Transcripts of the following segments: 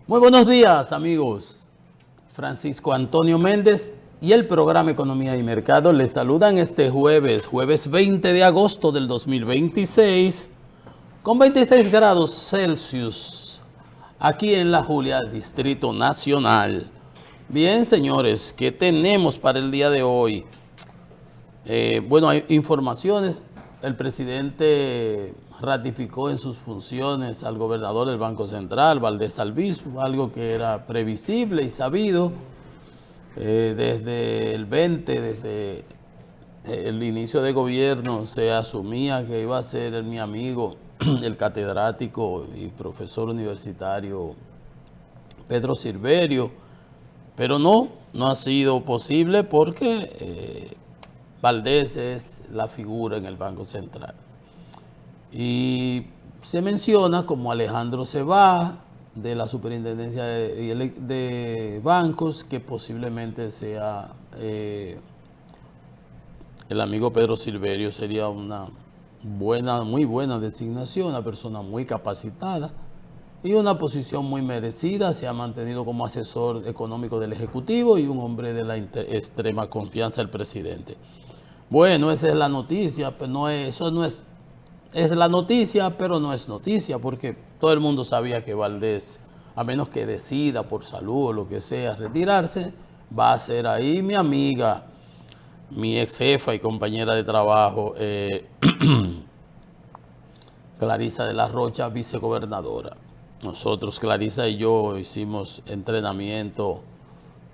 Muy buenos días, amigos. Francisco Antonio Méndez y el programa Economía y Mercado les saludan este jueves 20 de agosto del 2026, con 26 grados Celsius, aquí en La Julia, Distrito Nacional. Bien, señores, ¿qué tenemos para el día de hoy? Bueno, hay informaciones. El presidente ratificó en sus funciones al gobernador del Banco Central, Valdés Albizu, algo que era previsible y sabido desde el 20, desde el inicio de gobierno se asumía que iba a ser mi amigo, el catedrático y profesor universitario Pedro Silverio, pero no ha sido posible porque Valdés es la figura en el Banco Central. Y se menciona como Alejandro Sebá, de la Superintendencia de Bancos, que posiblemente sea el amigo Pedro Silverio. Sería una muy buena designación, una persona muy capacitada y una posición muy merecida. Se ha mantenido como asesor económico del Ejecutivo y un hombre de la extrema confianza del presidente. Bueno, esa es la noticia, pero eso no es la noticia, pero no es noticia, porque todo el mundo sabía que Valdés, a menos que decida por salud o lo que sea retirarse, va a ser ahí mi amiga, mi ex jefa y compañera de trabajo, Clarisa de la Rocha, vicegobernadora. Nosotros, Clarisa y yo, hicimos entrenamiento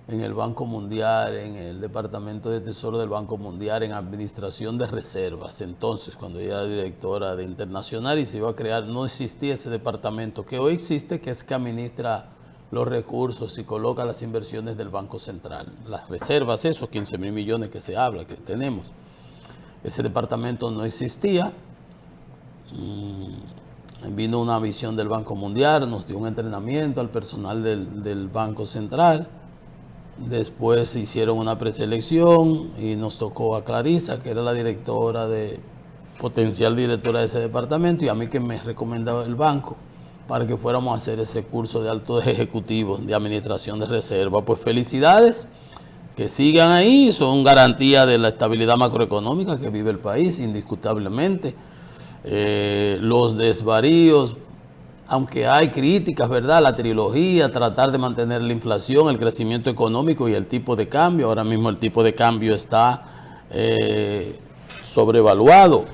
en el Banco Mundial, en el Departamento de Tesoro del Banco Mundial, en Administración de Reservas. Entonces, cuando ella era directora de Internacional y se iba a crear, no existía ese departamento que hoy existe, que es que administra los recursos y coloca las inversiones del Banco Central. Las reservas, esos 15.000 millones que se habla, que tenemos. Ese departamento no existía. Vino una visión del Banco Mundial, nos dio un entrenamiento al personal del Banco Central. Después hicieron una preselección y nos tocó a Clarisa, que era la potencial directora de ese departamento, y a mí, que me recomendaba el banco para que fuéramos a hacer ese curso de altos ejecutivos de administración de reserva. Pues felicidades, que sigan ahí, son garantía de la estabilidad macroeconómica que vive el país, indiscutablemente. Los desvaríos, aunque hay críticas, ¿verdad? La trilogía, tratar de mantener la inflación, el crecimiento económico y el tipo de cambio. Ahora mismo el tipo de cambio está sobrevaluado.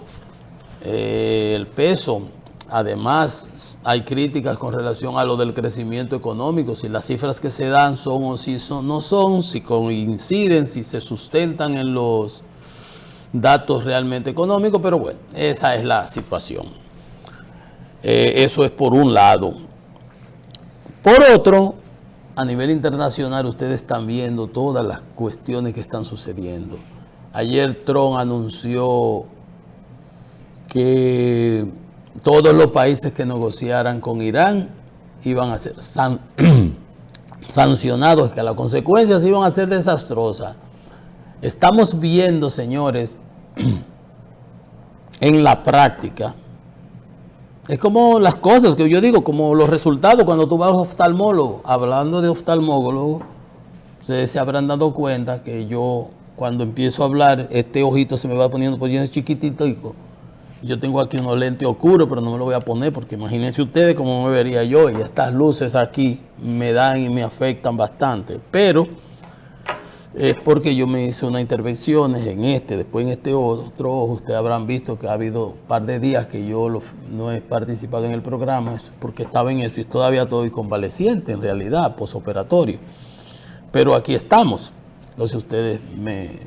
El peso, además, hay críticas con relación a lo del crecimiento económico, si las cifras que se dan son o si no son, si coinciden, si se sustentan en los datos realmente económicos, pero bueno, esa es la situación. Eso es por un lado. Por otro, a nivel internacional, ustedes están viendo todas las cuestiones que están sucediendo. Ayer Trump anunció que todos los países que negociaran con Irán iban a ser sancionados, que las consecuencias iban a ser desastrosas. Estamos viendo, señores, en la práctica, es como las cosas que yo digo, como los resultados cuando tú vas a oftalmólogo. Hablando de oftalmólogo, ustedes se habrán dado cuenta que yo, cuando empiezo a hablar, este ojito se me va poniendo chiquitito. Yo tengo aquí unos lentes oscuros, pero no me lo voy a poner porque imagínense ustedes cómo me vería yo. Y estas luces aquí me dan y me afectan bastante. Pero es porque yo me hice unas intervenciones después en este otro ojo. Ustedes habrán visto que ha habido un par de días que yo no he participado en el programa, porque estaba en eso y todavía estoy convaleciente en realidad, posoperatorio. Pero aquí estamos. Entonces ustedes me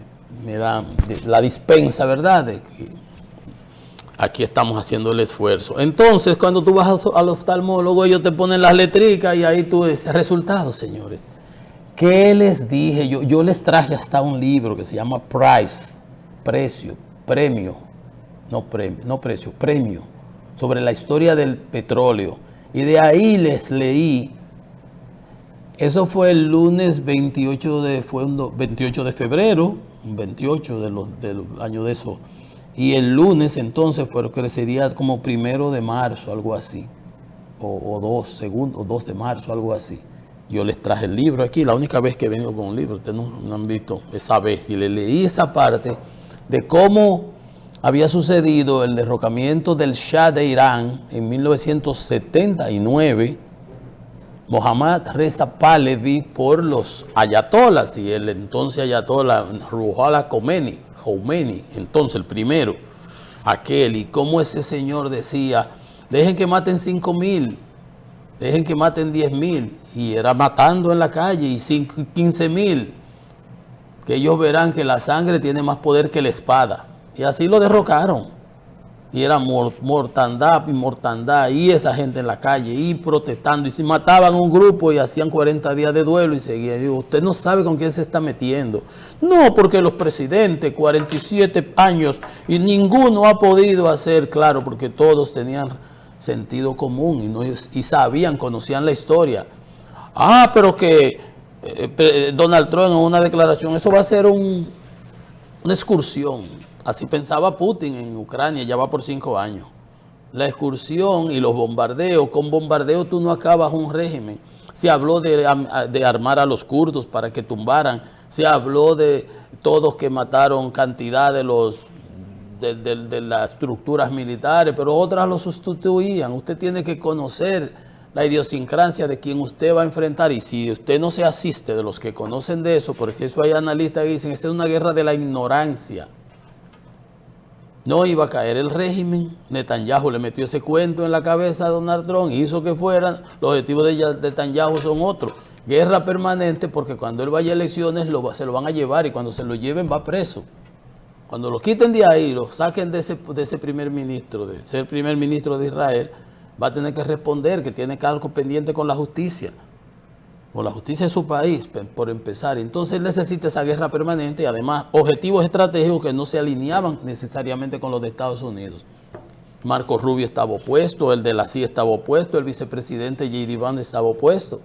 dan la dispensa, ¿verdad? De que aquí estamos haciendo el esfuerzo. Entonces, cuando tú vas al oftalmólogo, ellos te ponen las letricas y ahí tú dices resultados, señores. ¿Qué les dije? Yo les traje hasta un libro que se llama Premio, sobre la historia del petróleo. Y de ahí les leí, eso fue el lunes 28 de febrero, 28 del año de eso. Y el lunes entonces crecería como 1 de marzo, algo así. o 2 segundos, o 2 de marzo, algo así. Yo les traje el libro aquí, la única vez que vengo con un libro, ustedes no han visto esa vez, y le leí esa parte de cómo había sucedido el derrocamiento del Shah de Irán en 1979, Mohammad Reza Pahlavi, por los ayatolas, y el entonces ayatola Ruhollah Khomeini, entonces el primero, aquel, y cómo ese señor decía, dejen que maten 5.000, dejen que maten 10.000, y era matando en la calle, y 15.000, que ellos verán que la sangre tiene más poder que la espada. Y así lo derrocaron. Y era mortandad y mortandad, y esa gente en la calle, y protestando, y si mataban un grupo y hacían 40 días de duelo y seguían. Digo, usted no sabe con quién se está metiendo. No, porque los presidentes, 47 años, y ninguno ha podido hacer, claro, porque todos tenían sentido común y sabían, conocían la historia. Ah, pero que Donald Trump en una declaración, eso va a ser una excursión. Así pensaba Putin en Ucrania, ya va por 5 años. La excursión y los bombardeos, con bombardeo tú no acabas un régimen. Se habló de armar a los kurdos para que tumbaran, se habló de todos que mataron cantidad de las estructuras militares, pero otras lo sustituían. Usted tiene que conocer la idiosincrasia de quien usted va a enfrentar, y si usted no se asiste de los que conocen de eso, porque eso hay analistas que dicen, esta es una guerra de la ignorancia. No iba a caer el régimen, Netanyahu le metió ese cuento en la cabeza a Donald Trump, hizo que fueran, los objetivos de Netanyahu son otros, guerra permanente, porque cuando él vaya a elecciones se lo van a llevar, y cuando se lo lleven va preso. Cuando lo quiten de ahí, lo saquen de ese primer ministro, de ser primer ministro de Israel, va a tener que responder que tiene cargo pendiente con la justicia de su país, por empezar. Entonces él necesita esa guerra permanente y además objetivos estratégicos que no se alineaban necesariamente con los de Estados Unidos. Marco Rubio estaba opuesto, el de la CIA estaba opuesto, el vicepresidente J.D. Vance estaba opuesto.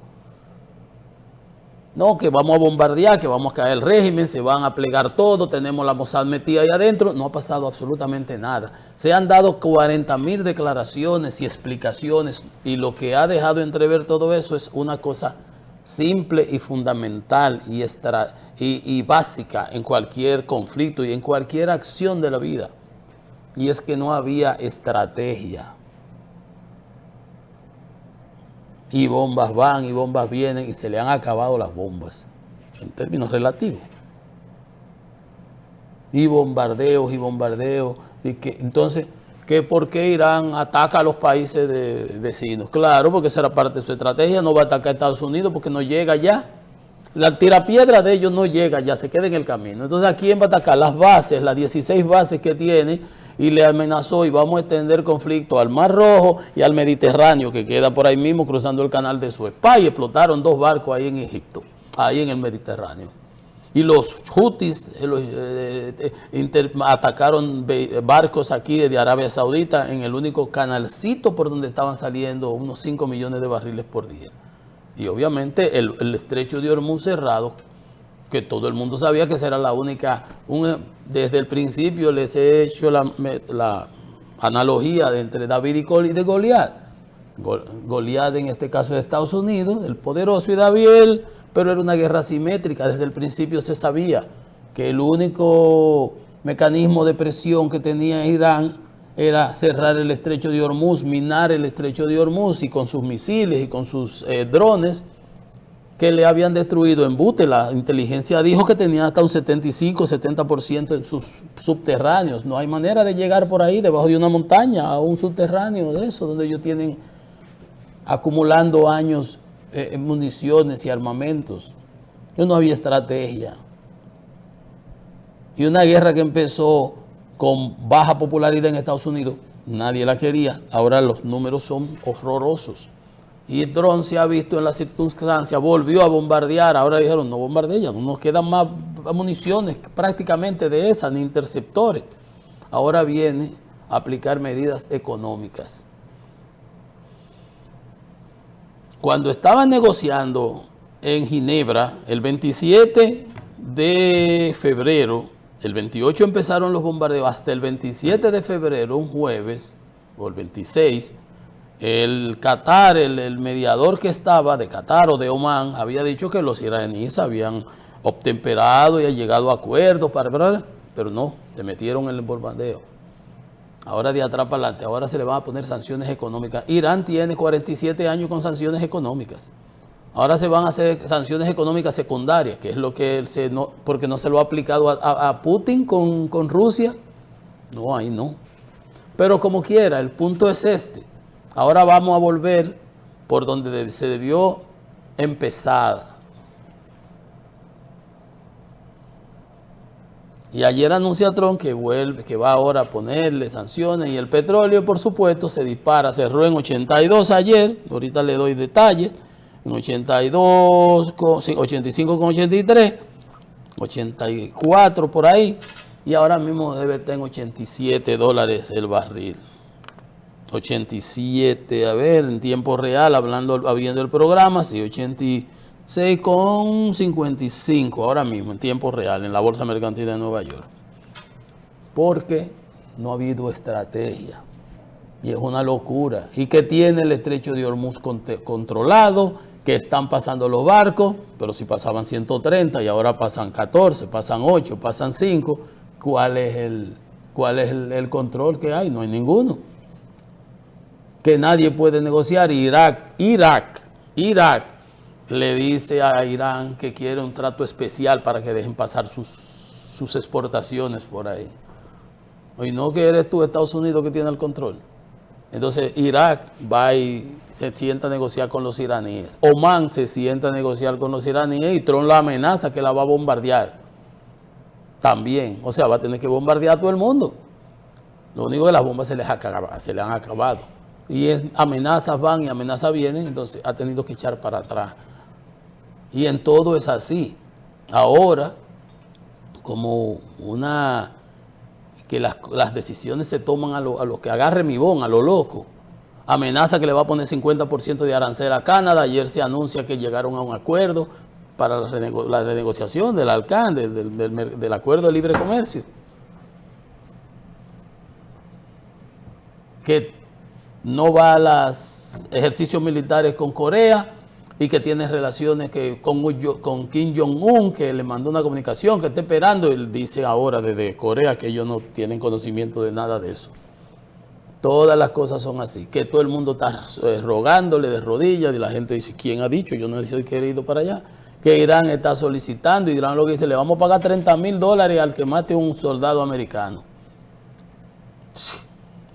No, que vamos a bombardear, que vamos a caer el régimen, se van a plegar todo, tenemos la Mossad metida ahí adentro. No ha pasado absolutamente nada. Se han dado 40.000 declaraciones y explicaciones, y lo que ha dejado entrever todo eso es una cosa simple y fundamental y básica en cualquier conflicto y en cualquier acción de la vida. Y es que no había estrategia. Y bombas van y bombas vienen y se le han acabado las bombas, en términos relativos. Y bombardeos y bombardeos. Entonces, ¿por qué Irán ataca a los países vecinos? Claro, porque esa era parte de su estrategia. No va a atacar a Estados Unidos porque no llega ya. La tirapiedra de ellos no llega ya, se queda en el camino. Entonces, ¿a quién va a atacar? Las bases, las 16 bases que tiene, y le amenazó, y vamos a extender conflicto al Mar Rojo y al Mediterráneo, que queda por ahí mismo cruzando el canal de Suez. Y explotaron 2 barcos ahí en Egipto, ahí en el Mediterráneo. Y los Houthis atacaron barcos aquí de Arabia Saudita en el único canalcito por donde estaban saliendo unos 5 millones de barriles por día. Y obviamente el estrecho de Hormuz cerrado, que todo el mundo sabía que esa era la única. Desde el principio les he hecho la analogía entre David y Goliat. Goliat en este caso de Estados Unidos, el poderoso, y David, pero era una guerra asimétrica. Desde el principio se sabía que el único mecanismo de presión que tenía Irán era cerrar el estrecho de Hormuz, minar el estrecho de Hormuz, y con sus misiles y con sus drones que le habían destruido embute. La inteligencia dijo que tenían hasta un 75-70% en sus subterráneos. No hay manera de llegar por ahí, debajo de una montaña, a un subterráneo de eso, donde ellos tienen acumulando años municiones y armamentos. No había estrategia. Y una guerra que empezó con baja popularidad en Estados Unidos, nadie la quería. Ahora los números son horrorosos. Y Trump se ha visto en la circunstancia, volvió a bombardear. Ahora dijeron, no bombardeen, no nos quedan más municiones prácticamente de esas, ni interceptores. Ahora viene a aplicar medidas económicas. Cuando estaban negociando en Ginebra, el 27 de febrero, el 28 empezaron los bombardeos, hasta el 27 de febrero, un jueves, o el 26, El Qatar, el mediador que estaba de Qatar o de Omán, había dicho que los iraníes habían obtemperado y han llegado a acuerdos, pero no, le metieron el bombardeo. Ahora de atrás para adelante, ahora se le van a poner sanciones económicas. Irán tiene 47 años con sanciones económicas. Ahora se van a hacer sanciones económicas secundarias, que es lo que porque no se lo ha aplicado a Putin con Rusia. No, ahí no. Pero como quiera, el punto es este. Ahora vamos a volver por donde se debió empezar. Y ayer anuncia Trump que va ahora a ponerle sanciones y el petróleo, por supuesto, se dispara. Cerró en 82 ayer, ahorita le doy detalles, en 82, 85,83, 84 por ahí, y ahora mismo debe estar en $87 el barril. 87, a ver, en tiempo real, viendo el programa, sí, 86,55 ahora mismo, en tiempo real, en la Bolsa Mercantil de Nueva York. Porque no ha habido estrategia. Y es una locura. Y que tiene el estrecho de Hormuz controlado, que están pasando los barcos, pero si pasaban 130 y ahora pasan 14, pasan 8, pasan 5, ¿cuál es el control que hay? No hay ninguno. Que nadie puede negociar. Irak le dice a Irán que quiere un trato especial para que dejen pasar sus exportaciones por ahí. Y no que eres tú, Estados Unidos, que tiene el control. Entonces Irak va y se sienta a negociar con los iraníes. Omán se sienta a negociar con los iraníes y Trump la amenaza que la va a bombardear. También, o sea, va a tener que bombardear a todo el mundo. Lo único que las bombas se le han acabado. Y amenazas van y amenazas vienen, entonces ha tenido que echar para atrás. Y en todo es así. Ahora, como que las decisiones se toman a lo que agarre mi bon, a lo loco. Amenaza que le va a poner 50% de arancel a Canadá. Ayer se anuncia que llegaron a un acuerdo para la renegociación del alcance, del acuerdo de libre comercio. Que no va a los ejercicios militares con Corea y que tiene relaciones con Kim Jong-un, que le mandó una comunicación que está esperando. Él dice ahora desde Corea que ellos no tienen conocimiento de nada de eso. Todas las cosas son así, que todo el mundo está rogándole de rodillas y la gente dice, ¿quién ha dicho? Yo no he querido para allá. Que Irán está solicitando, y Irán lo que dice, le vamos a pagar $30,000 al que mate a un soldado americano. Sí.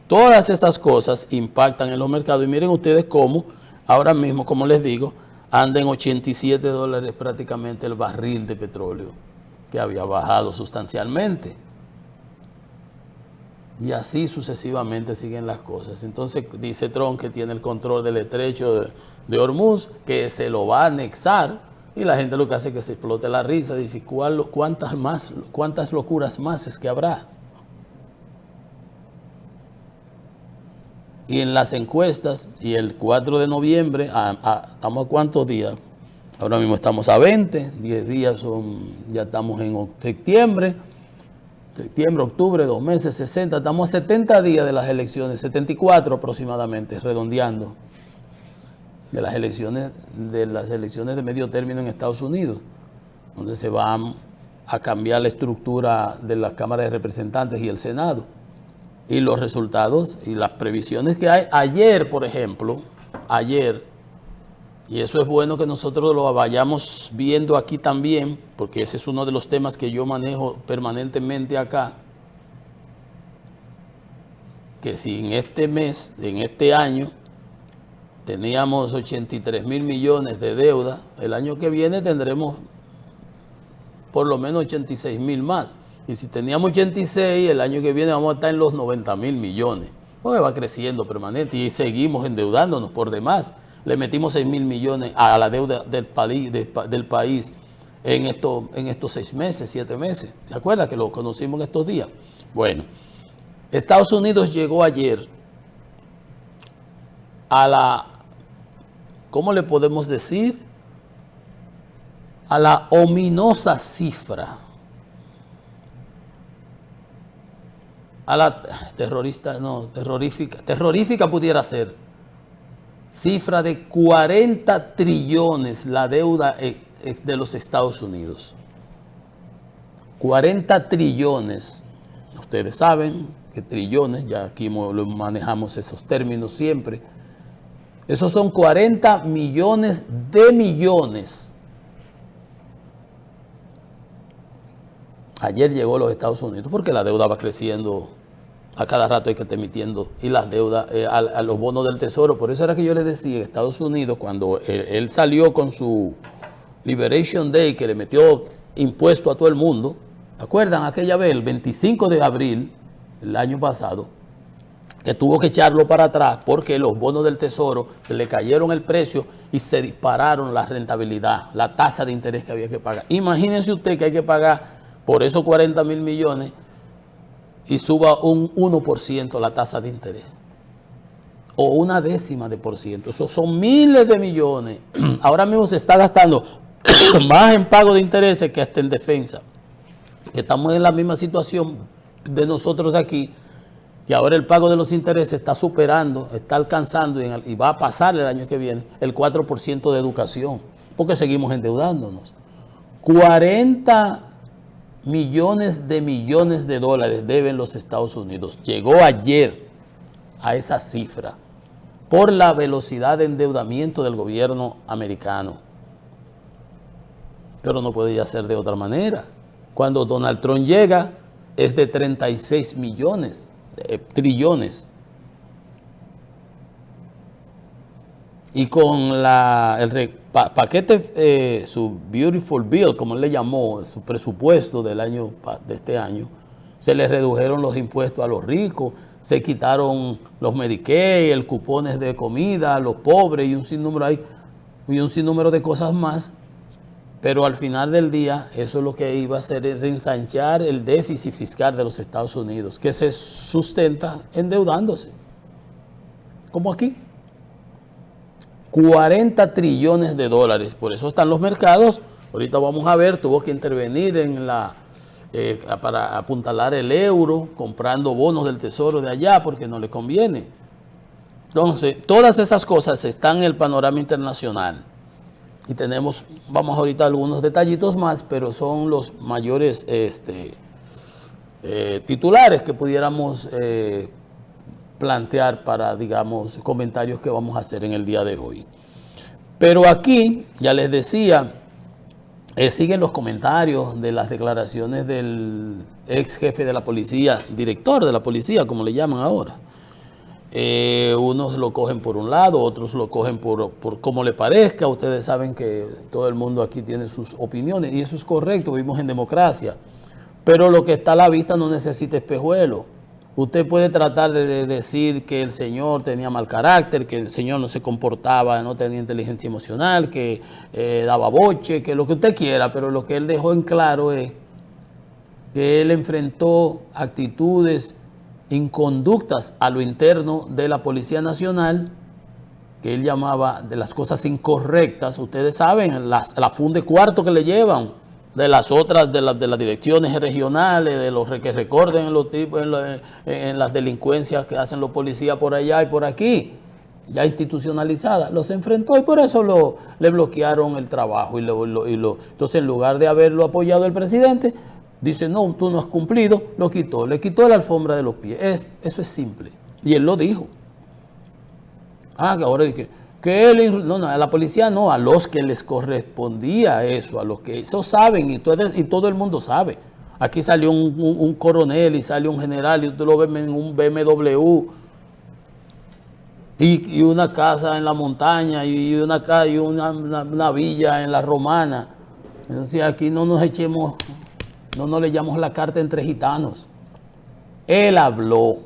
Todas esas cosas impactan en los mercados y miren ustedes cómo, ahora mismo, como les digo, anda en $87 prácticamente el barril de petróleo, que había bajado sustancialmente. Y así sucesivamente siguen las cosas. Entonces dice Trump que tiene el control del estrecho de Hormuz, que se lo va a anexar, y la gente lo que hace es que se explote la risa, dice, ¿cuántas locuras más es que habrá? Y en las encuestas, y el 4 de noviembre, ¿estamos a cuántos días? Ahora mismo estamos a 20, 10 días ya estamos en septiembre, octubre, 2 meses, 60, estamos a 70 días de las elecciones, 74 aproximadamente, redondeando, de las elecciones de medio término en Estados Unidos, donde se va a cambiar la estructura de las cámaras de representantes y el Senado. Y los resultados y las previsiones que hay. Ayer, por ejemplo, y eso es bueno que nosotros lo vayamos viendo aquí también, porque ese es uno de los temas que yo manejo permanentemente acá, que si en este mes, en este año, teníamos 83,000 millones de deuda, el año que viene tendremos por lo menos 86,000 más. Y si teníamos 86, el año que viene vamos a estar en los 90,000 millones. Porque va creciendo permanente y seguimos endeudándonos por demás. Le metimos 6,000 millones a la deuda del país en estos 6 meses, 7 meses. ¿Se acuerda que lo conocimos en estos días? Bueno, Estados Unidos llegó ayer a ¿cómo le podemos decir? A la ominosa cifra. A la terrorífica pudiera ser, cifra de 40 trillones la deuda de los Estados Unidos. 40 trillones. Ustedes saben que trillones, ya aquí manejamos esos términos siempre. Esos son 40 millones de millones. Ayer llegó a los Estados Unidos porque la deuda va creciendo. A cada rato hay que estar emitiendo y las deudas a los bonos del tesoro. Por eso era que yo les decía, Estados Unidos, cuando él salió con su Liberation Day, que le metió impuesto a todo el mundo, ¿acuerdan aquella vez, el 25 de abril, el año pasado, que tuvo que echarlo para atrás porque los bonos del tesoro se le cayeron el precio y se dispararon la rentabilidad, la tasa de interés que había que pagar? Imagínense usted que hay que pagar por esos 40 mil millones y suba un 1% la tasa de interés, o una décima de por ciento. Eso son miles de millones. Ahora mismo se está gastando más en pago de intereses que hasta en defensa. Estamos en la misma situación de nosotros aquí, que ahora el pago de los intereses está superando, está alcanzando y va a pasar el año que viene el 4% de educación, porque seguimos endeudándonos. 40 millones de dólares deben los Estados Unidos. Llegó ayer a esa cifra por la velocidad de endeudamiento del gobierno americano. Pero no podía ser de otra manera. Cuando Donald Trump llega, es de 36 millones, trillones. Y con el paquete, su Beautiful Bill, como él le llamó, su presupuesto de este año, se le redujeron los impuestos a los ricos, se quitaron los Medicaid, el cupones de comida a los pobres y un sinnúmero de cosas más. Pero al final del día, eso es lo que iba a hacer, es reensanchar el déficit fiscal de los Estados Unidos, que se sustenta endeudándose, como aquí. 40 trillones de dólares, por eso están los mercados. Ahorita vamos a ver, tuvo que intervenir para apuntalar el euro, comprando bonos del tesoro de allá, porque no le conviene. Entonces, todas esas cosas están en el panorama internacional. Y vamos ahorita a algunos detallitos más, pero son los mayores titulares que pudiéramos plantear para, digamos, comentarios que vamos a hacer en el día de hoy. Pero aquí, ya les decía, siguen los comentarios de las declaraciones del ex jefe de la policía, director de la policía, como le llaman ahora. Unos lo cogen por un lado, otros lo cogen por como le parezca. Ustedes saben que todo el mundo aquí tiene sus opiniones y eso es correcto, vivimos en democracia. Pero lo que está a la vista no necesita espejuelo. Usted puede tratar de decir que el señor tenía mal carácter, que el señor no se comportaba, no tenía inteligencia emocional, que daba boche, que lo que usted quiera, pero lo que él dejó en claro es que él enfrentó actitudes inconductas a lo interno de la Policía Nacional, que él llamaba de las cosas incorrectas. Ustedes saben, la funda de cuarto que le llevan, de las otras, de las direcciones regionales, de los que recorden los tipos en las delincuencias que hacen los policías por allá y por aquí, ya institucionalizadas, los enfrentó y por eso le bloquearon el trabajo. Entonces, en lugar de haberlo apoyado el presidente, dice, no, tú no has cumplido, le quitó la alfombra de los pies. Eso es simple. Y él lo dijo. Que ahora dice que él, no, a la policía no, a los que les correspondía eso, a los que eso saben y todo el mundo sabe. Aquí salió un coronel y salió un general y usted lo ve en un BMW y una casa en la montaña y una villa en la Romana. Entonces aquí no nos le llamamos la carta entre gitanos. Él habló,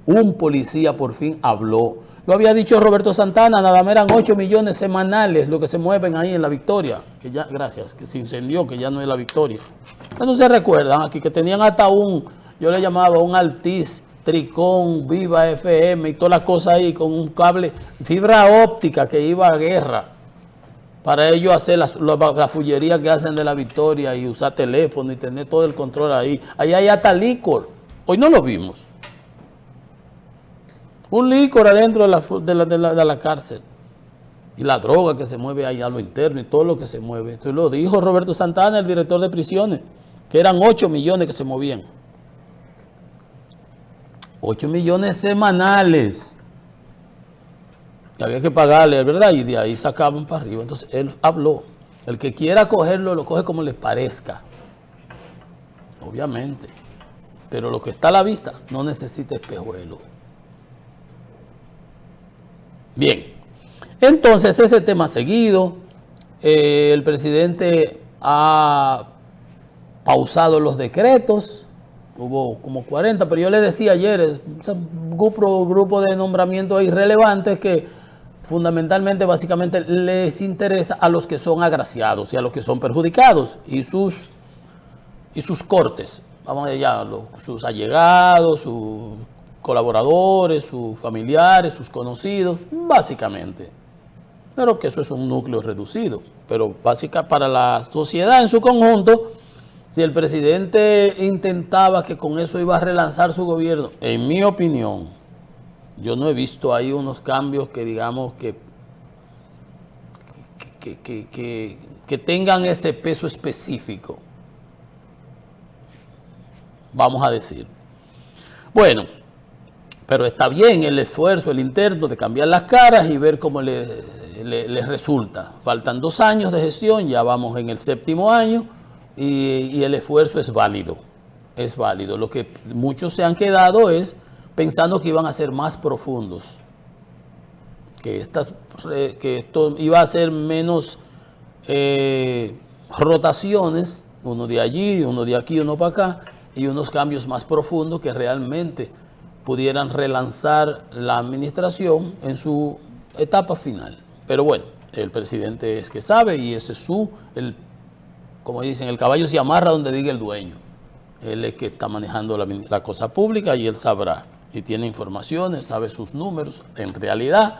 un policía por fin habló. Lo había dicho Roberto Santana, nada más eran 8 millones semanales lo que se mueven ahí en La Victoria, que ya, gracias, que se incendió, que ya no es La Victoria. No se recuerdan aquí que tenían hasta yo le llamaba un Altiz, Tricón, Viva FM y todas las cosas ahí con un cable, fibra óptica que iba a guerra. Para ellos hacer la fullería que hacen de La Victoria y usar teléfono y tener todo el control ahí. Ahí hay hasta licor. Hoy no lo vimos. Un licor adentro de la cárcel. y la droga que se mueve ahí a lo interno y todo lo que se mueve. Esto lo dijo Roberto Santana, el director de prisiones, que eran 8 millones que se movían. 8 millones semanales. Y había que pagarle, ¿verdad? Y de ahí sacaban para arriba. Entonces él habló. El que quiera cogerlo, lo coge como les parezca. Obviamente. Pero lo que está a la vista no necesita espejuelo. Bien. Entonces ese tema seguido. El presidente ha pausado los decretos. Hubo como 40, pero yo le decía ayer, un grupo de nombramientos irrelevantes que fundamentalmente, básicamente, les interesa a los que son agraciados y a los que son perjudicados y sus cortes, vamos allá, sus allegados, sus colaboradores, sus familiares, sus conocidos, básicamente. Pero que eso es un núcleo reducido, pero básica para la sociedad en su conjunto. Si el presidente intentaba que con eso iba a relanzar su gobierno, en mi opinión, yo no he visto ahí unos cambios que digamos que tengan ese peso específico, vamos a decir. Bueno, pero está bien el esfuerzo, el interno de cambiar las caras y ver cómo les resulta. Faltan 2 años de gestión, ya vamos en el 7º año. Y el esfuerzo es válido, es válido. Lo que muchos se han quedado es pensando que iban a ser más profundos, que esto iba a ser menos rotaciones, uno de allí, uno de aquí, uno para acá, y unos cambios más profundos que realmente pudieran relanzar la administración en su etapa final. Pero bueno, el presidente es que sabe y ese es como dicen, el caballo se amarra donde diga el dueño. Él es que está manejando la cosa pública y él sabrá. Y tiene informaciones, sabe sus números en realidad.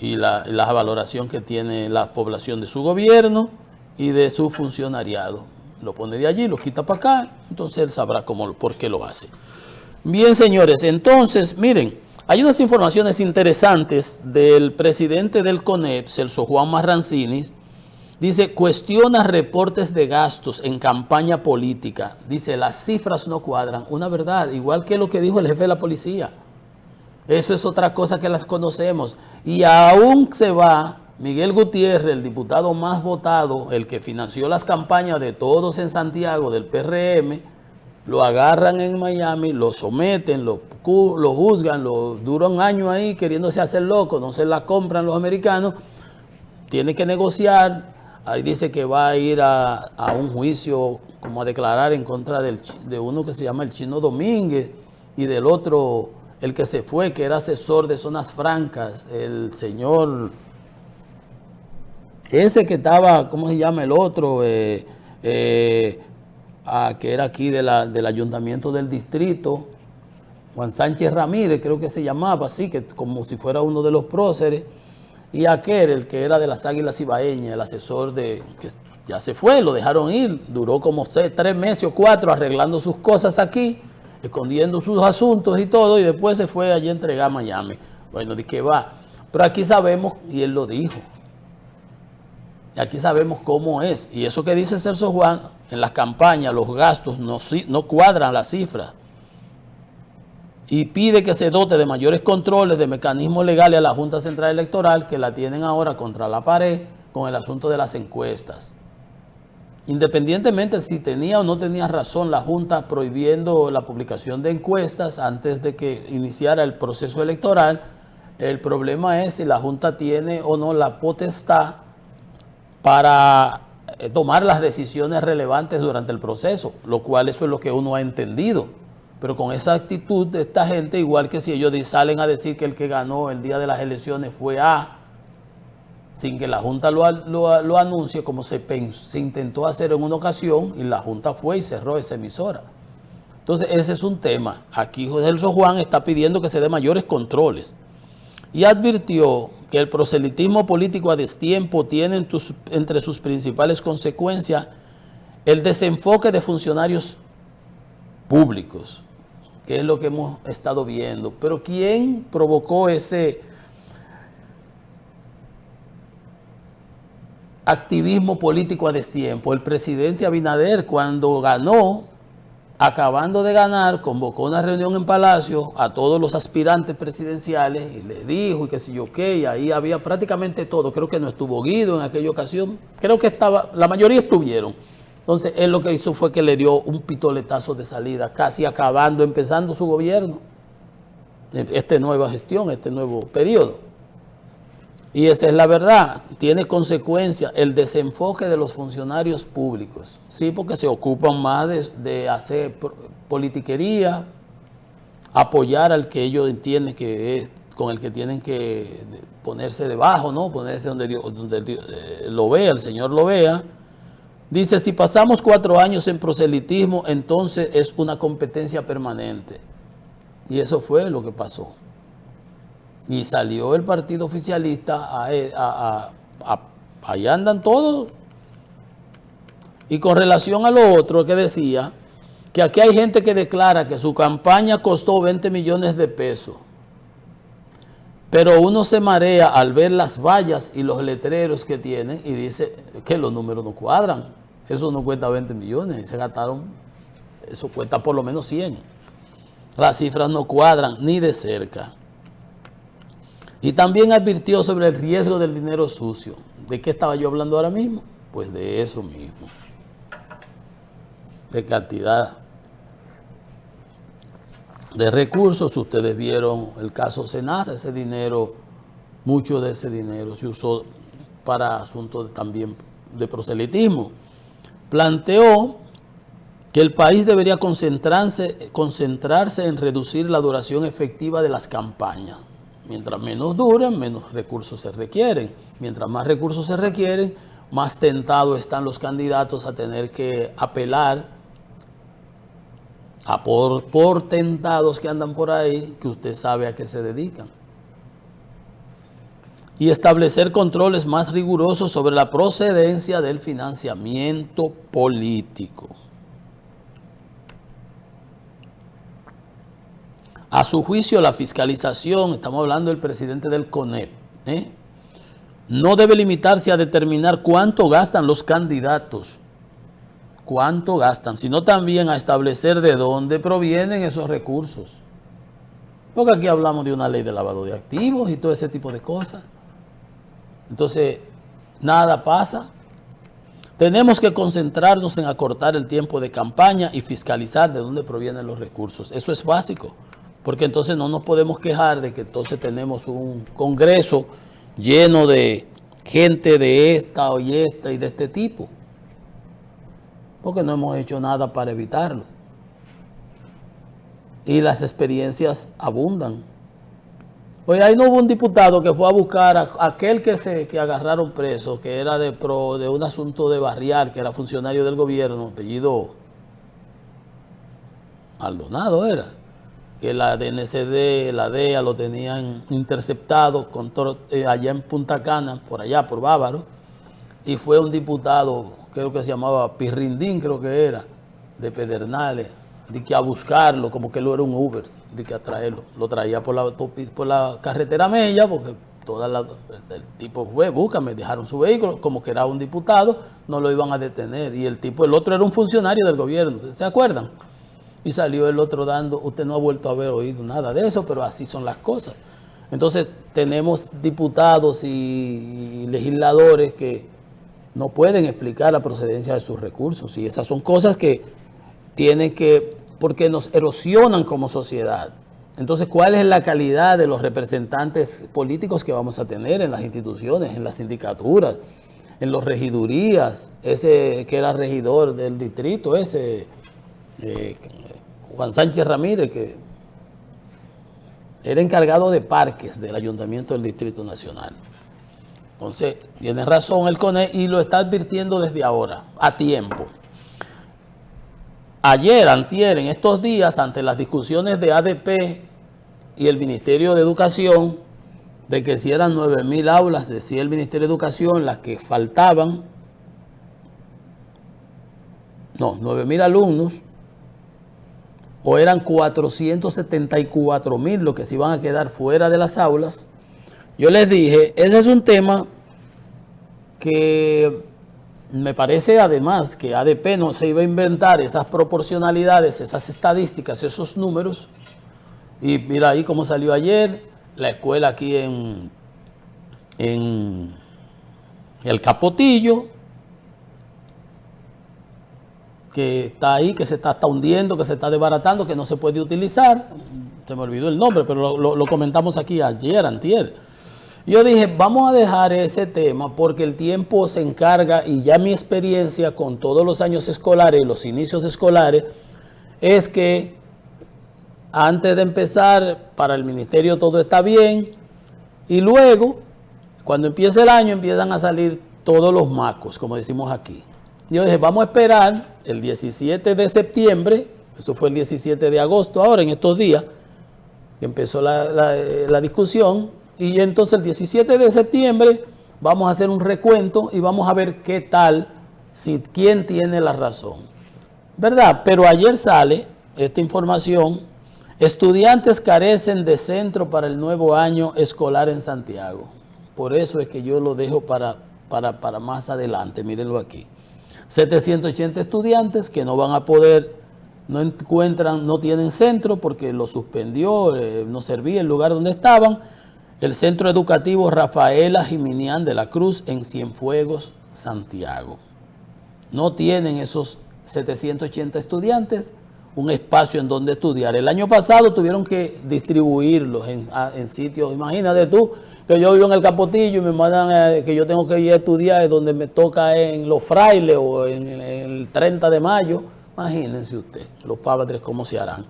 Y la valoración que tiene la población de su gobierno y de su funcionariado. Lo pone de allí, lo quita para acá, entonces él sabrá por qué lo hace. Bien, señores, entonces, miren, hay unas informaciones interesantes del presidente del CONEP, Celso Juan Marrancini. Dice, cuestiona reportes de gastos en campaña política. Dice, las cifras no cuadran. Una verdad, igual que lo que dijo el jefe de la policía. Eso es otra cosa que las conocemos. Y aún se va Miguel Gutiérrez, el diputado más votado, el que financió las campañas de todos en Santiago, del PRM, lo agarran en Miami, lo someten, lo juzgan, lo dura un año ahí queriéndose hacer loco, no se la compran los americanos, tiene que negociar. Ahí dice que va a ir a un juicio como a declarar en contra de uno que se llama el Chino Domínguez y del otro, el que se fue, que era asesor de zonas francas, el señor, ese que estaba, ¿cómo se llama el otro? Que era aquí del ayuntamiento del distrito, Juan Sánchez Ramírez, creo que se llamaba así, que como si fuera uno de los próceres. Y aquel, el que era de las Águilas Ibaeñas, el asesor que ya se fue, lo dejaron ir, duró como 3 meses o 4 arreglando sus cosas aquí, escondiendo sus asuntos y todo, y después se fue allí a entregar a Miami. Bueno, ¿de qué va? Pero aquí sabemos, y él lo dijo, y aquí sabemos cómo es. Y eso que dice Celso Juan, en las campañas los gastos no cuadran las cifras. Y pide que se dote de mayores controles, de mecanismos legales a la Junta Central Electoral, que la tienen ahora contra la pared con el asunto de las encuestas. Independientemente si tenía o no tenía razón la Junta prohibiendo la publicación de encuestas antes de que iniciara el proceso electoral, el problema es si la Junta tiene o no la potestad para tomar las decisiones relevantes durante el proceso, lo cual eso es lo que uno ha entendido. Pero con esa actitud de esta gente, igual que si ellos salen a decir que el que ganó el día de las elecciones fue A, sin que la Junta lo anuncie, como se intentó hacer en una ocasión, y la Junta fue y cerró esa emisora. Entonces, ese es un tema. Aquí Celso Juan está pidiendo que se dé mayores controles. Y advirtió que el proselitismo político a destiempo tiene entre sus principales consecuencias el desenfoque de funcionarios públicos, que es lo que hemos estado viendo. Pero ¿quién provocó ese activismo político a destiempo. El presidente Abinader, cuando ganó, acabando de ganar, convocó una reunión en Palacio a todos los aspirantes presidenciales y les dijo, y qué sé yo qué, y ahí había prácticamente todo. Creo que no estuvo Guido en aquella ocasión. Creo que estaba, la mayoría estuvieron. Entonces, él lo que hizo fue que le dio un pistoletazo de salida, casi acabando, empezando su gobierno. Esta nueva gestión, este nuevo periodo. Y esa es la verdad, tiene consecuencias el desenfoque de los funcionarios públicos, sí, porque se ocupan más de hacer politiquería, apoyar al que ellos entienden que es con el que tienen que ponerse debajo, ¿no? Ponerse donde Dios lo vea, el Señor lo vea. Dice, si pasamos 4 años en proselitismo, entonces es una competencia permanente. Y eso fue lo que pasó. Y salió el partido oficialista, allá andan todos. Y con relación a lo otro que decía, que aquí hay gente que declara que su campaña costó 20 millones de pesos. Pero uno se marea al ver las vallas y los letreros que tienen y dice que los números no cuadran. Eso no cuesta 20 millones y se gastaron, eso cuesta por lo menos 100. Las cifras no cuadran ni de cerca. Y también advirtió sobre el riesgo del dinero sucio. ¿De qué estaba yo hablando ahora mismo? Pues de eso mismo. De cantidad de recursos. Ustedes vieron el caso Senasa, ese dinero, mucho de ese dinero se usó para asuntos también de proselitismo. Planteó que el país debería concentrarse en reducir la duración efectiva de las campañas. Mientras menos duren, menos recursos se requieren. Mientras más recursos se requieren, más tentados están los candidatos a tener que apelar a por tentados que andan por ahí, que usted sabe a qué se dedican. Y establecer controles más rigurosos sobre la procedencia del financiamiento político. A su juicio, la fiscalización, estamos hablando del presidente del CONEP, no debe limitarse a determinar cuánto gastan los candidatos, sino también a establecer de dónde provienen esos recursos. Porque aquí hablamos de una ley de lavado de activos y todo ese tipo de cosas. Entonces, nada pasa. Tenemos que concentrarnos en acortar el tiempo de campaña y fiscalizar de dónde provienen los recursos. Eso es básico. Porque entonces no nos podemos quejar de que entonces tenemos un Congreso lleno de gente de esta y esta y de este tipo. Porque no hemos hecho nada para evitarlo. Y las experiencias abundan. Oye, ahí no hubo un diputado que fue a buscar a aquel que agarraron preso, que era de un asunto de barrial, que era funcionario del gobierno, apellido Maldonado era, que la DNCD, la DEA lo tenían interceptado allá en Punta Cana, por allá, por Bávaro, y fue un diputado, creo que se llamaba Pirrindín, creo que era, de Pedernales, de que a buscarlo, como que lo era un Uber, de que a traerlo. Lo traía por la carretera Mella, porque el tipo fue, búscame, dejaron su vehículo, como que era un diputado, no lo iban a detener. Y el otro era un funcionario del gobierno, ¿se acuerdan? Y salió el otro dando, usted no ha vuelto a haber oído nada de eso, pero así son las cosas. Entonces tenemos diputados y legisladores que no pueden explicar la procedencia de sus recursos. Y esas son cosas que tienen que, porque nos erosionan como sociedad. Entonces, ¿cuál es la calidad de los representantes políticos que vamos a tener en las instituciones, en las sindicaturas, en las regidurías? Ese que era regidor del distrito, Juan Sánchez Ramírez, que era encargado de parques del Ayuntamiento del Distrito Nacional. Entonces, tiene razón el CONE y lo está advirtiendo desde ahora, a tiempo. Ayer, antier, en estos días, ante las discusiones de ADP y el Ministerio de Educación, de que si eran 9.000 aulas, decía el Ministerio de Educación, las que faltaban, 9.000 alumnos, o eran 474.000 los que se iban a quedar fuera de las aulas. Yo les dije, ese es un tema que me parece además que ADP no se iba a inventar esas proporcionalidades, esas estadísticas, esos números. Y mira ahí cómo salió ayer la escuela aquí en el Capotillo, que está ahí, que se está hundiendo, que se está desbaratando, que no se puede utilizar. Se me olvidó el nombre, pero lo comentamos aquí ayer, antier. Yo dije, vamos a dejar ese tema porque el tiempo se encarga y ya mi experiencia con todos los años escolares y los inicios escolares es que antes de empezar, para el ministerio todo está bien y luego, cuando empieza el año, empiezan a salir todos los macos, como decimos aquí. Yo dije, vamos a esperar el 17 de septiembre, eso fue el 17 de agosto, ahora en estos días, que empezó la discusión, y entonces el 17 de septiembre vamos a hacer un recuento y vamos a ver qué tal, quién tiene la razón. ¿Verdad? Pero ayer sale esta información, estudiantes carecen de centro para el nuevo año escolar en Santiago. Por eso es que yo lo dejo para más adelante, mírenlo aquí. 780 estudiantes que no van a poder, no tienen centro porque lo suspendió, no servía el lugar donde estaban. El Centro Educativo Rafaela Jiminián de la Cruz en Cienfuegos, Santiago. No tienen esos 780 estudiantes un espacio en donde estudiar. El año pasado tuvieron que distribuirlos en sitios. Imagínate tú que yo vivo en el Capotillo y me mandan que yo tengo que ir a estudiar donde me toca en Los Frailes o en el 30 de mayo. Imagínense usted, los padres cómo se harán.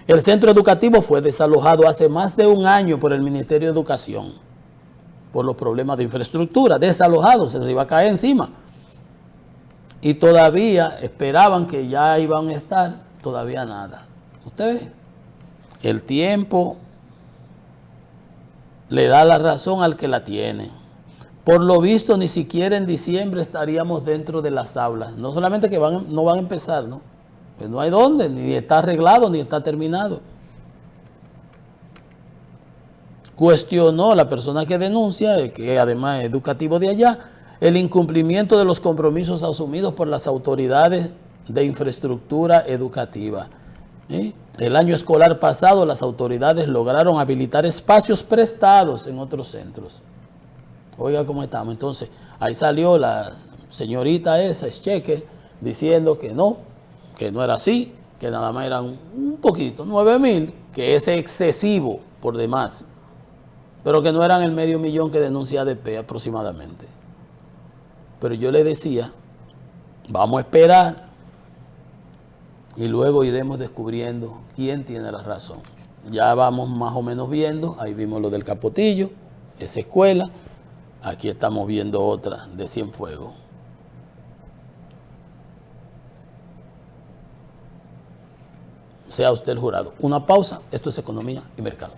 El centro educativo fue desalojado hace más de un año por el Ministerio de Educación por los problemas de infraestructura. Desalojado, se iba a caer encima. Y todavía esperaban que ya iban a estar, todavía nada. ¿Usted ve? El tiempo le da la razón al que la tiene. Por lo visto, ni siquiera en diciembre estaríamos dentro de las aulas. No solamente que no van a empezar, ¿no? Pues no hay dónde, ni está arreglado, ni está terminado. Cuestionó la persona que denuncia, que además es educativo de allá, el incumplimiento de los compromisos asumidos por las autoridades de infraestructura educativa. El año escolar pasado, las autoridades lograron habilitar espacios prestados en otros centros. Oiga cómo estamos. Entonces, ahí salió la señorita esa, Cheque, diciendo que no era así, que nada más eran un poquito, 9,000, que es excesivo por demás, pero que no eran el 500,000 que denuncia ADP aproximadamente. Pero yo le decía, vamos a esperar y luego iremos descubriendo quién tiene la razón. Ya vamos más o menos viendo, ahí vimos lo del Capotillo, esa escuela, aquí estamos viendo otra de Cienfuegos. Sea usted el jurado. Una pausa, esto es Economía y Mercado.